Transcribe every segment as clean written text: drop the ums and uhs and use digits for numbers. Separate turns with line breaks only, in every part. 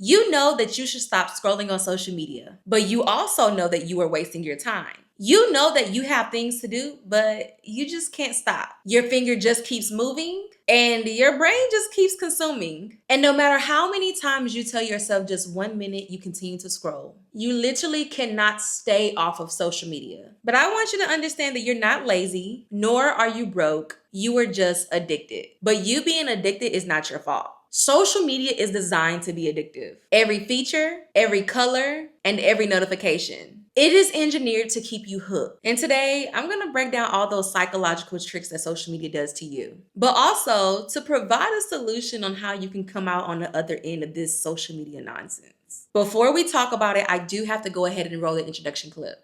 You know that you should stop scrolling on social media, but you also know that you are wasting your time. You know that you have things to do, but you just can't stop. Your finger just keeps moving and your brain just keeps consuming. And no matter how many times you tell yourself just 1 minute, you continue to scroll. You literally cannot stay off of social media. But I want you to understand that you're not lazy, nor are you broke. You are just addicted. But you being addicted is not your fault. Social media is designed to be addictive. Every feature, every color, and every notification. It is engineered to keep you hooked. And today, I'm gonna break down all those psychological tricks that social media does to you, but also to provide a solution on how you can come out on the other end of this social media nonsense. Before we talk about it, I do have to go ahead and roll the introduction clip.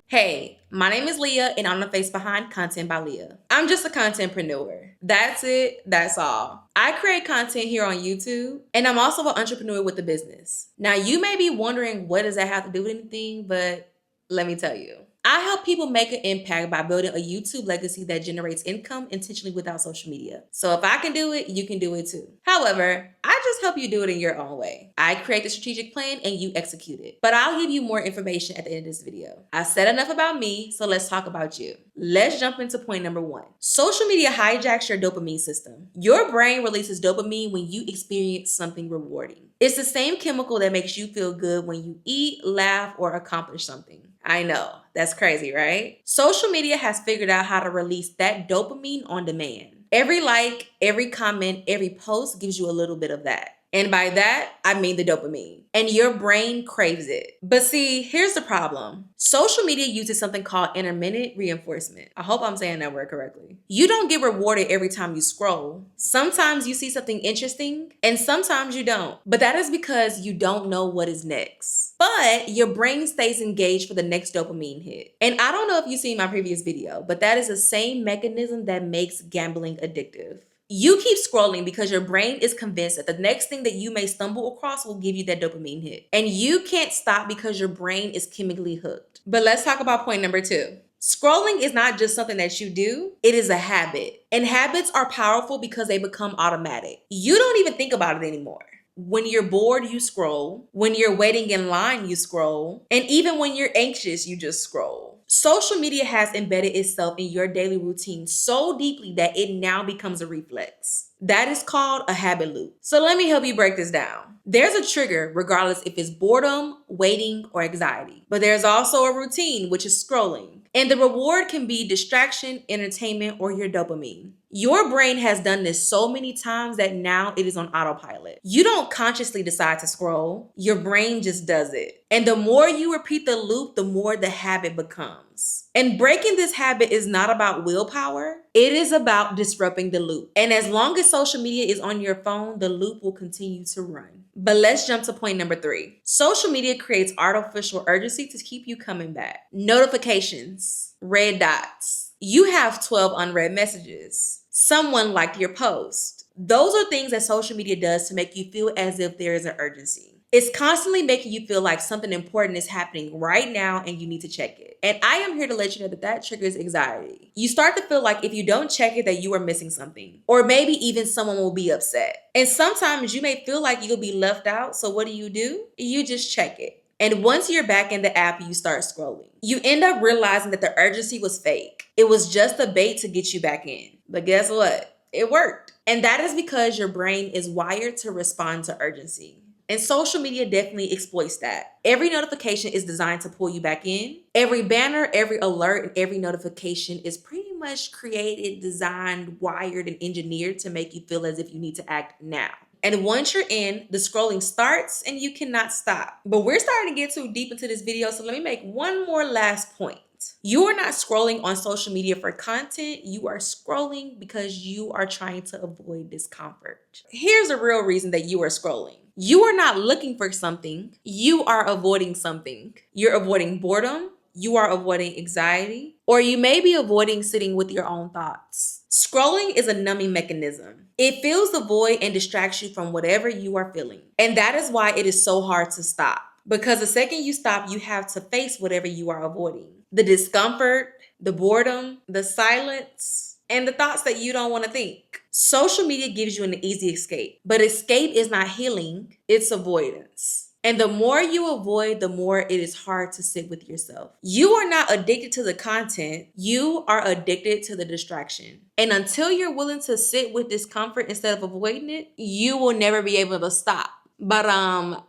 Hey, my name is LEEA and I'm the face behind Content by LEEA. I'm just a contentpreneur. That's it, that's all. I create content here on YouTube and I'm also an entrepreneur with a business. Now you may be wondering what does that have to do with anything, but let me tell you. I help people make an impact by building a YouTube legacy that generates income intentionally without social media. So if I can do it, you can do it too. However, I just help you do it in your own way. I create the strategic plan and you execute it. But I'll give you more information at the end of this video. I've said enough about me, so let's talk about you. Let's jump into point number 1. Social media hijacks your dopamine system. Your brain releases dopamine when you experience something rewarding. It's the same chemical that makes you feel good when you eat, laugh, or accomplish something. I know, that's crazy, right? Social media has figured out how to release that dopamine on demand. Every like, every comment, every post gives you a little bit of that. And by that, I mean the dopamine. And your brain craves it. But see, here's the problem. Social media uses something called intermittent reinforcement. I hope I'm saying that word correctly. You don't get rewarded every time you scroll. Sometimes you see something interesting and sometimes you don't. But that is because you don't know what is next. But your brain stays engaged for the next dopamine hit. And I don't know if you've seen my previous video, but that is the same mechanism that makes gambling addictive. You keep scrolling because your brain is convinced that the next thing that you may stumble across will give you that dopamine hit. And you can't stop because your brain is chemically hooked. But let's talk about point number 2. Scrolling is not just something that you do, it is a habit. And habits are powerful because they become automatic. You don't even think about it anymore. When you're bored, you scroll. When you're waiting in line, you scroll. And even when you're anxious, you just scroll. Social media has embedded itself in your daily routine so deeply that it now becomes a reflex. That is called a habit loop. So let me help you break this down. There's a trigger regardless if it's boredom, waiting, or anxiety. But there's also a routine, which is scrolling. And the reward can be distraction, entertainment, or your dopamine. Your brain has done this so many times that now it is on autopilot. You don't consciously decide to scroll. Your brain just does it. And the more you repeat the loop, the more the habit becomes. And breaking this habit is not about willpower. It is about disrupting the loop. And as long as social media is on your phone, the loop will continue to run. But let's jump to point number 3. Social media creates artificial urgency to keep you coming back. Notifications, red dots. You have 12 unread messages. Someone liked your post. Those are things that social media does to make you feel as if there is an urgency. It's constantly making you feel like something important is happening right now and you need to check it. And I am here to let you know that that triggers anxiety. You start to feel like if you don't check it, that you are missing something. Or maybe even someone will be upset. And sometimes you may feel like you'll be left out. So what do? You just check it. And once you're back in the app, you start scrolling. You end up realizing that the urgency was fake. It was just a bait to get you back in. But guess what? It worked. And that is because your brain is wired to respond to urgency. And social media definitely exploits that. Every notification is designed to pull you back in. Every banner, every alert, and every notification is pretty much created, designed, wired, and engineered to make you feel as if you need to act now. And once you're in, the scrolling starts and you cannot stop. But we're starting to get too deep into this video, so let me make one more last point. You are not scrolling on social media for content. You are scrolling because you are trying to avoid discomfort. Here's a real reason that you are scrolling. You are not looking for something. You are avoiding something. You're avoiding boredom. You are avoiding anxiety. Or you may be avoiding sitting with your own thoughts. Scrolling is a numbing mechanism. It fills the void and distracts you from whatever you are feeling. And that is why it is so hard to stop. Because the second you stop, you have to face whatever you are avoiding. The discomfort, the boredom, the silence, and the thoughts that you don't want to think. Social media gives you an easy escape, but escape is not healing, it's avoidance. And the more you avoid, the more it is hard to sit with yourself. You are not addicted to the content, you are addicted to the distraction. And until you're willing to sit with discomfort instead of avoiding it, you will never be able to stop. But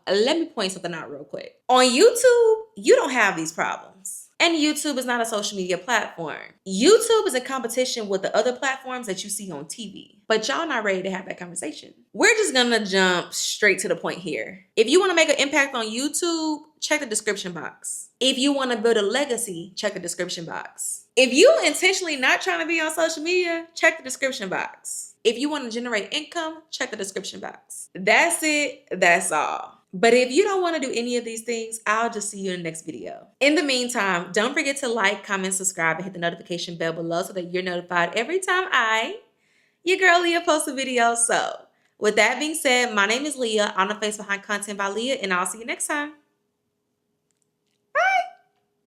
let me point something out real quick. On YouTube, you don't have these problems. And YouTube is not a social media platform. YouTube is in competition with the other platforms that you see on TV. But y'all not ready to have that conversation. We're just gonna jump straight to the point here. If you wanna make an impact on YouTube, check the description box. If you wanna build a legacy, check the description box. If you intentionally not trying to be on social media, check the description box. If you wanna generate income, check the description box. That's it, that's all. But if you don't want to do any of these things, I'll just see you in the next video. In the meantime, don't forget to like, comment, subscribe, and hit the notification bell below so that you're notified every time your girl LEEA, posts a video. So with that being said, my name is LEEA. I'm the face behind Content by LEEA, and I'll see you next time.